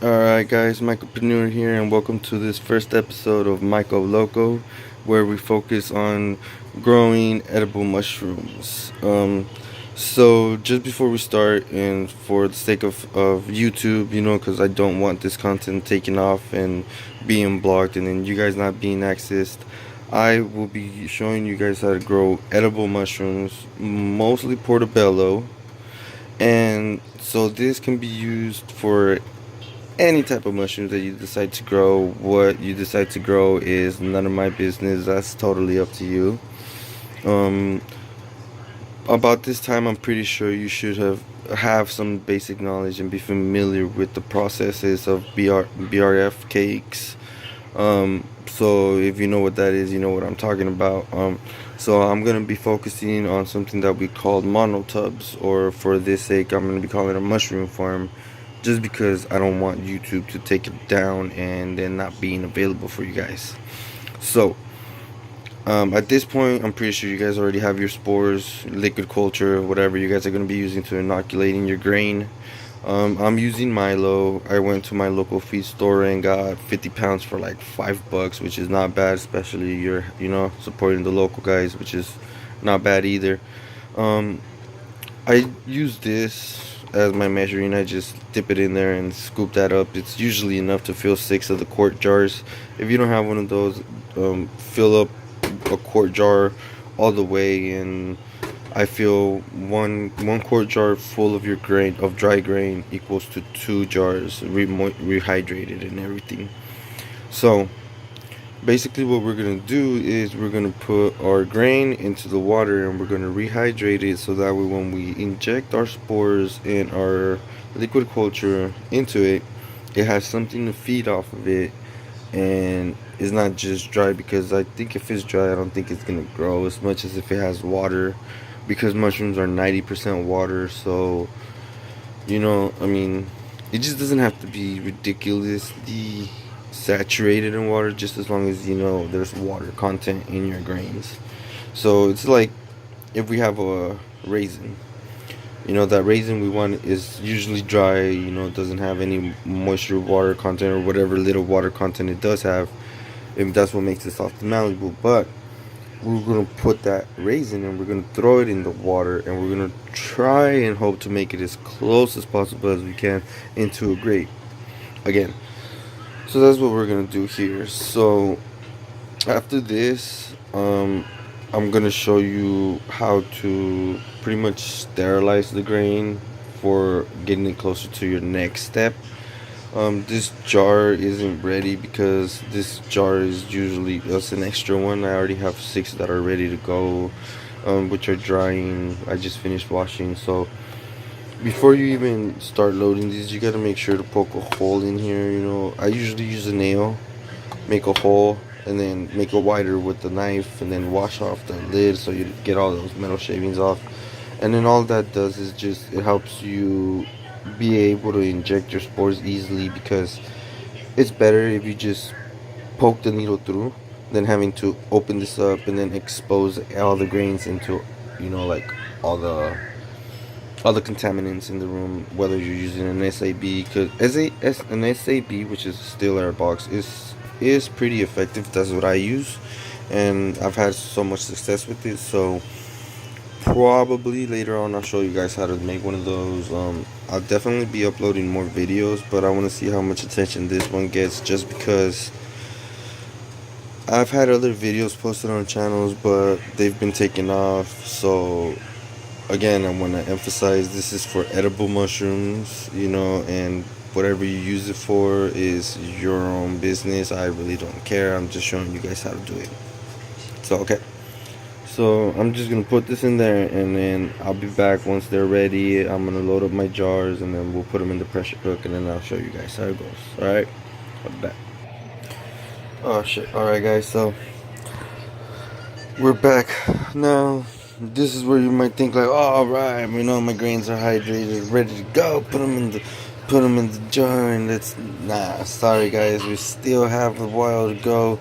Alright guys, Michael Panur here and welcome to this first episode of Michael Loco, where we focus on growing edible mushrooms. So just before we start, and for the sake of YouTube, because I don't want this content taken off and being blocked and then you guys not being accessed, I will be showing you guys how to grow edible mushrooms, mostly portobello. And so this can be used for any type of mushrooms that you decide to grow. What you decide to grow is none of my business. That's totally up to you. Um, about this time, I'm pretty sure you should have some basic knowledge and be familiar with the processes of BRF cakes. So if you know what that is, you know what I'm talking about. So I'm gonna be focusing on something that we call monotubs, or for this sake, I'm gonna be calling it a mushroom farm, just because I don't want YouTube to take it down and then not being available for you guys. So at this point, I'm pretty sure you guys already have your spores, liquid culture, whatever you guys are gonna be using to inoculating your grain. I'm using Milo. I went to my local feed store and got 50 pounds for like $5, which is not bad, especially you're supporting the local guys, which is not bad either. Um, I use this as my measuring. I just dip it in there and scoop that up. It's usually enough to fill 6 of the quart jars. If you don't have one of those, fill up a quart jar all the way, and I feel one quart jar full of your grain of dry grain equals to 2 jars rehydrated and everything. So basically what we're gonna do is we're gonna put our grain into the water and we're gonna rehydrate it, so that way when we inject our spores and our liquid culture into it, it has something to feed off of it, and it's not just dry. Because I think if it's dry, I don't think it's gonna grow as much as if it has water, because mushrooms are 90% water. So I mean, it just doesn't have to be ridiculously saturated in water, just as long as there's water content in your grains. So it's like if we have a raisin, that raisin we want is usually dry, doesn't have any moisture, water content, or whatever little water content it does have, if that's what makes it soft and malleable. But we're gonna put that raisin and we're gonna throw it in the water, and we're gonna try and hope to make it as close as possible as we can into a grape again. So that's what we're gonna do here. So after this, I'm gonna show you how to pretty much sterilize the grain for getting it closer to your next step. This jar isn't ready because this jar is usually just an extra one. I already have 6 that are ready to go, which are drying. I just finished washing. So before you even start loading these, you gotta make sure to poke a hole in here. I usually use a nail, make a hole, and then make it wider with the knife, and then wash off the lid so you get all those metal shavings off. And then all that does is just it helps you be able to inject your spores easily, because it's better if you just poke the needle through than having to open this up and then expose all the grains into like all the contaminants in the room, whether you're using an SAB. Because an SAB, which is a still air box, is pretty effective. That's what I use, and I've had so much success with it. So probably later on I'll show you guys how to make one of those. I'll definitely be uploading more videos, but I want to see how much attention this one gets, just because I've had other videos posted on channels, but they've been taken off. So again, I want to emphasize, this is for edible mushrooms, and whatever you use it for is your own business. I really don't care. I'm just showing you guys how to do it. So okay, so I'm just gonna put this in there, and then I'll be back once they're ready. I'm gonna load up my jars, and then we'll put them in the pressure cook, and then I'll show you guys how it goes. All right, I'll be back. Oh shit. All right guys, so we're back now. This is where you might think like, oh, all right, my grains are hydrated, ready to go. Put them in the jar, and sorry guys, we still have a while to go.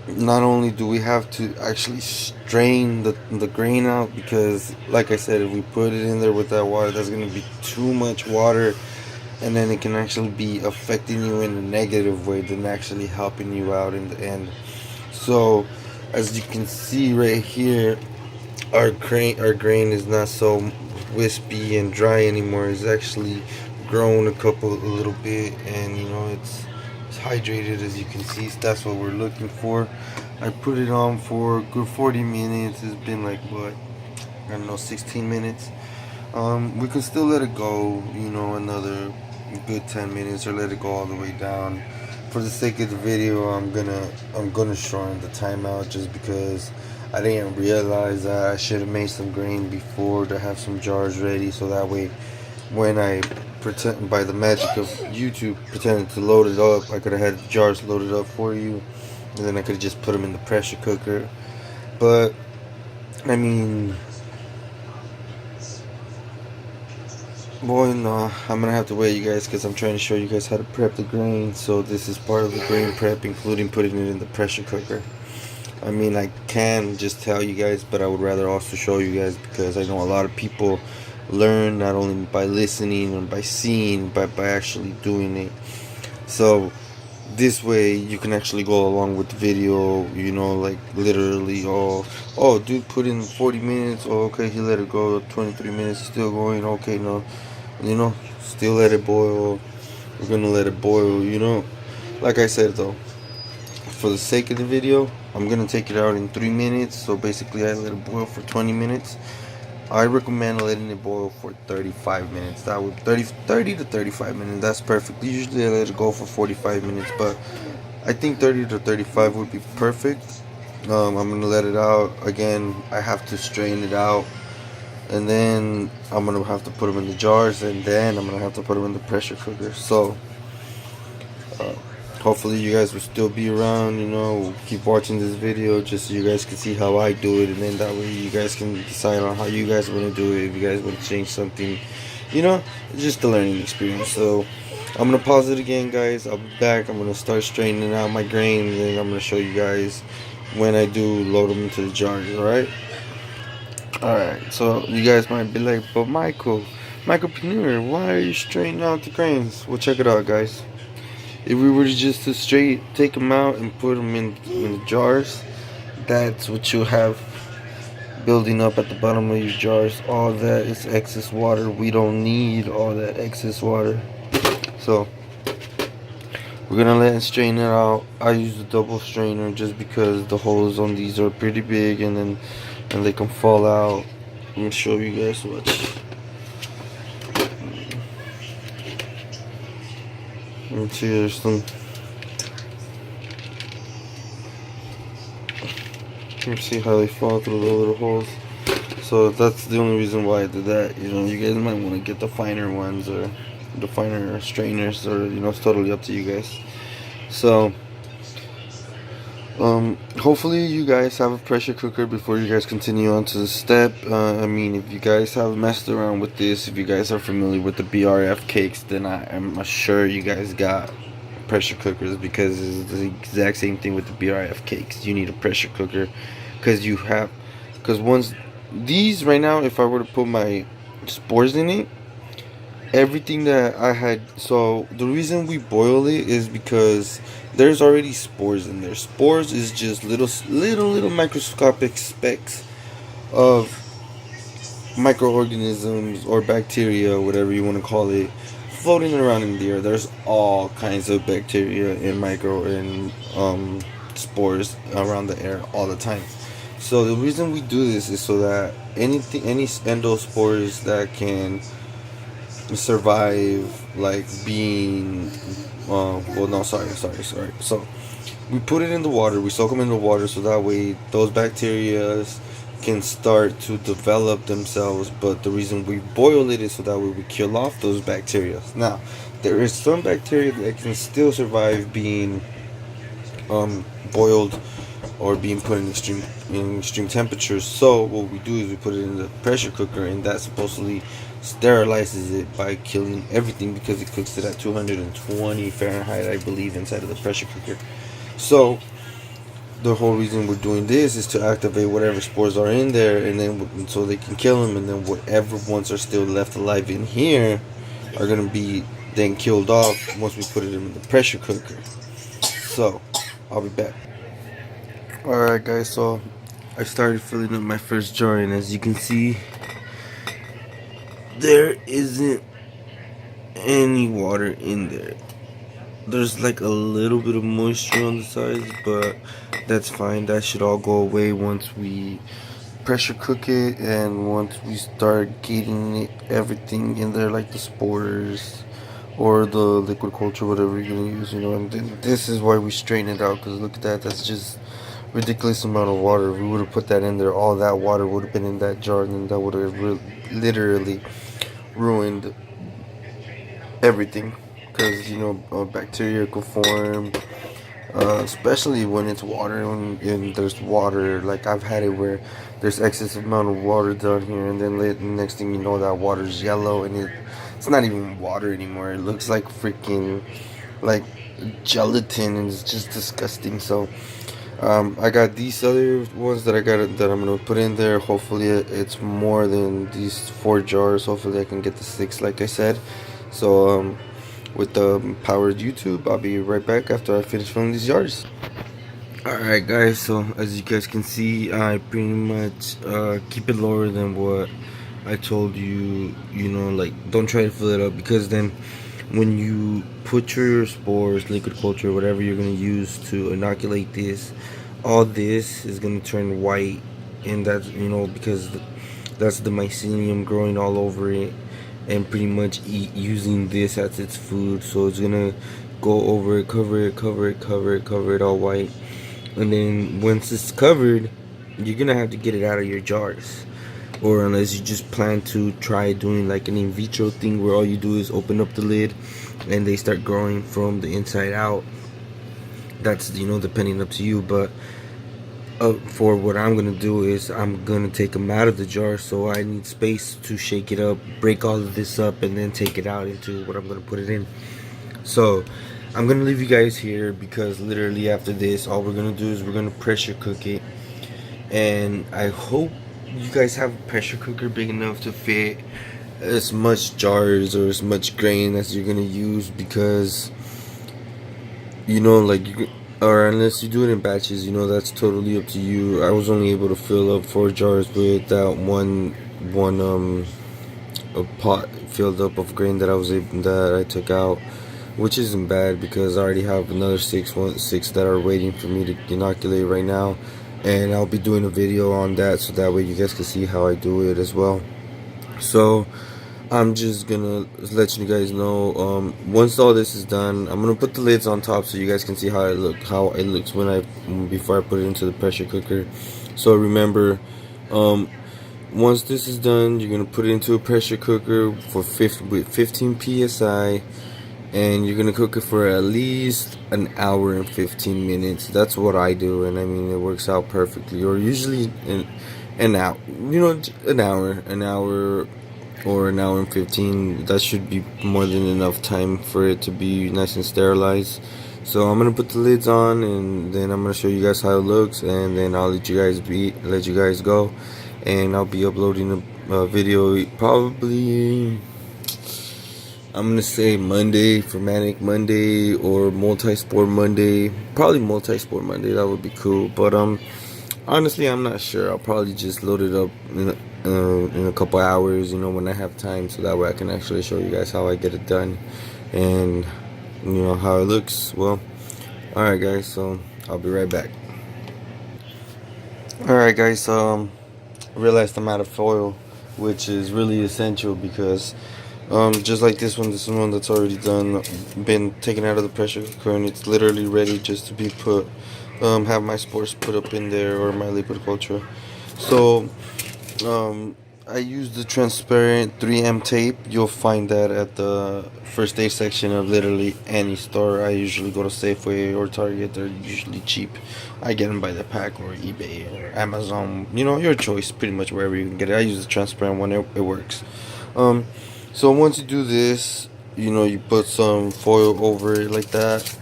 Not only do we have to actually strain the grain out, because like I said, if we put it in there with that water, that's gonna be too much water, and then it can actually be affecting you in a negative way than actually helping you out in the end. So as you can see right here, our grain is not so wispy and dry anymore. It's actually grown a little bit, and it's hydrated, as you can see. So that's what we're looking for. I put it on for a good 40 minutes. It's been like, what, I don't know, 16 minutes. We can still let it go, another good 10 minutes, or let it go all the way down. For the sake of the video, I'm gonna shorten the timeout, just because I didn't realize that I should have made some grain before to have some jars ready, so that way when I pretend, by the magic of YouTube, pretended to load it up, I could have had the jars loaded up for you, and then I could have just put them in the pressure cooker. But I mean, boy, no, I'm gonna have to wait, you guys, because I'm trying to show you guys how to prep the grain. So this is part of the grain prep, including putting it in the pressure cooker. I mean, I can just tell you guys, but I would rather also show you guys, because I know a lot of people learn not only by listening and by seeing, but by actually doing it. So this way you can actually go along with the video, like literally, oh dude put in 40 minutes, oh okay, he let it go 23 minutes, still going, okay, no, still let it boil, we're gonna let it boil. Like I said, though, for the sake of the video, I'm gonna take it out in 3 minutes. So basically I let it boil for 20 minutes. I recommend letting it boil for 35 minutes. That would 30 to 35 minutes. That's perfect. Usually I let it go for 45 minutes, but I think 30 to 35 would be perfect. I'm gonna let it out again. I have to strain it out, and then I'm gonna have to put them in the jars, and then I'm gonna have to put them in the pressure cooker. So hopefully you guys will still be around, keep watching this video, just so you guys can see how I do it, and then that way you guys can decide on how you guys want to do it. If you guys want to change something, it's just a learning experience. So I'm gonna pause it again, guys. I'll be back. I'm gonna start straightening out my grain, and then I'm gonna show you guys when I do load them into the jars. Alright, so you guys might be like, but Michaelpreneur, why are you straightening out the grains? Well, check it out, guys. If we were just to straight take them out and put them in the jars, that's what you'll have building up at the bottom of your jars. All that is excess water. We don't need all that excess water. So we're gonna let it strain it out. I use a double strainer just because the holes on these are pretty big, and they can fall out. I'm gonna show you guys what. Let's see, there's some. Let's see how they fall through the little holes. So that's the only reason why I did that. You guys might want to get the finer ones, or the finer strainers, or it's totally up to you guys. So hopefully you guys have a pressure cooker before you guys continue on to the step. I mean, if you guys have messed around with this, if you guys are familiar with the BRF cakes, then I am sure you guys got pressure cookers, because it's the exact same thing with the BRF cakes. You need a pressure cooker, because once these right now, if I were to put my spores in it, everything that I had, so the reason we boil it is because there's already spores in there. Spores is just little microscopic specks of microorganisms or bacteria, whatever you want to call it, floating around in the air. There's all kinds of bacteria and spores around the air all the time. So the reason we do this is so that any endospores that can survive, like being so we put it in the water, we soak them in the water, so that way those bacteria can start to develop themselves. But the reason we boil it is so that way we kill off those bacteria. Now there is some bacteria that can still survive being boiled or being put in extreme temperatures. So what we do is we put it in the pressure cooker, and that supposedly sterilizes it by killing everything, because it cooks it at 220 Fahrenheit, I believe, inside of the pressure cooker. So the whole reason we're doing this is to activate whatever spores are in there, and then so they can kill them, and then whatever ones are still left alive in here are going to be then killed off once we put it in the pressure cooker. So I'll be back. Alright guys, so I started filling up my first jar, and as you can see, there isn't any water in there. There's like a little bit of moisture on the sides, but that's fine. That should all go away once we pressure cook it, and once we start getting everything in there, like the spores or the liquid culture, whatever you're gonna use, and then this is why we strain it out, because look at that, that's just ridiculous amount of water. If we would have put that in there, all that water would have been in that jar, and then that would have literally ruined everything, because bacteria could form, especially when it's water and there's water. Like I've had it where there's excess amount of water down here, and then next thing you know, that water's yellow, and it's not even water anymore. It looks like freaking like gelatin, and it's just disgusting. So I got these other ones that I'm gonna put in there. Hopefully it's more than these 4 jars. Hopefully I can get the 6 like I said. So with the powered YouTube, I'll be right back after I finish filling these jars. Alright guys, so as you guys can see, I pretty much keep it lower than what I told you. Like, don't try to fill it up, because then when you put your spores, liquid culture, whatever you're going to use to inoculate this, all this is going to turn white, and that's because that's the mycelium growing all over it, and pretty much using this as its food. So it's gonna go over it, cover it all white, and then once it's covered, you're gonna have to get it out of your jars. Or unless you just plan to try doing like an in vitro thing where all you do is open up the lid and they start growing from the inside out. That's depending up to you. But for what I'm gonna do is I'm gonna take them out of the jar, so I need space to shake it up, break all of this up, and then take it out into what I'm gonna put it in. So I'm gonna leave you guys here, because literally after this, all we're gonna do is we're gonna pressure cook it. And I hope you guys have a pressure cooker big enough to fit as much jars or as much grain as you're gonna use, because like or unless you do it in batches, that's totally up to you. I was only able to fill up 4 jars with that one a pot filled up of grain that I took out, which isn't bad, because I already have another 6 that are waiting for me to inoculate right now, and I'll be doing a video on that, so that way you guys can see how I do it as well. So I'm just gonna let you guys know, once all this is done, I'm gonna put the lids on top so you guys can see how it looks before I put it into the pressure cooker. So remember, once this is done, you're gonna put it into a pressure cooker with 15 psi, and you're gonna cook it for at least an hour and 15 minutes. That's what I do, and I mean, it works out perfectly. Or usually an hour, an hour or an hour and 15. That should be more than enough time for it to be nice and sterilized. So I'm gonna put the lids on, and then I'm gonna show you guys how it looks, and then I'll let you guys go, and I'll be uploading a video probably, I'm gonna say Monday for Manic Monday, or Multi-Sport Monday. Probably Multi-Sport Monday, that would be cool. But honestly, I'm not sure. I'll probably just load it up in a couple hours, when I have time, so that way I can actually show you guys how I get it done, and how it looks. Well, alright guys, so I'll be right back. Alright guys, I realized I'm out of foil, which is really essential, because just like this one that's already done, been taken out of the pressure cooker, and it's literally ready just to be put, have my spores put up in there, or my liquid culture. So I use the transparent 3M tape. You'll find that at the first aid section of literally any store. I usually go to Safeway or Target. They're usually cheap. I get them by the pack, or eBay or Amazon, your choice, pretty much wherever you can get it. I use the transparent one. It works. So once you do this, you put some foil over it like that,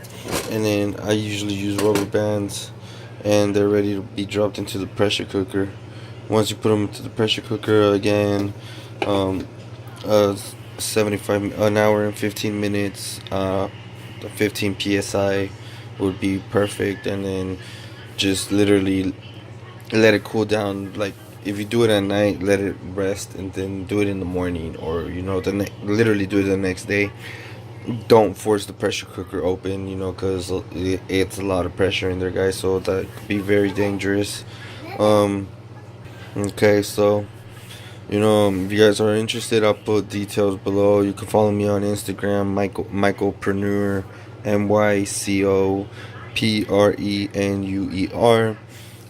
and then I usually use rubber bands, and they're ready to be dropped into the pressure cooker. Once you put them into the pressure cooker, again, 75 an hour and 15 minutes. 15 psi would be perfect, and then just literally let it cool down. Like if you do it at night, let it rest, and then do it in the morning, or literally do it the next day. Don't force the pressure cooker open, because it's a lot of pressure in there, guys. So that could be very dangerous. Um, okay, so if you guys are interested, I'll put details below. You can follow me on Instagram, Michaelpreneur, MyCopreneur.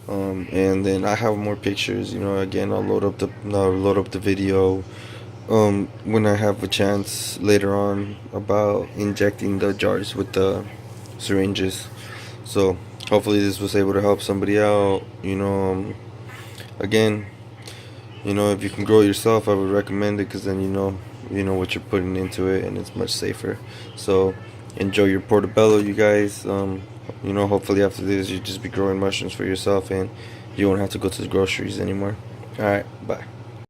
And then I have more pictures. Again, I'll load up the video when I have a chance later on about injecting the jars with the syringes. So hopefully this was able to help somebody out. Again, if you can grow it yourself, I would recommend it, because then you know what you're putting into it, and it's much safer. So enjoy your portobello, you guys. Hopefully after this you just be growing mushrooms for yourself, and you won't have to go to the groceries anymore. All right, bye.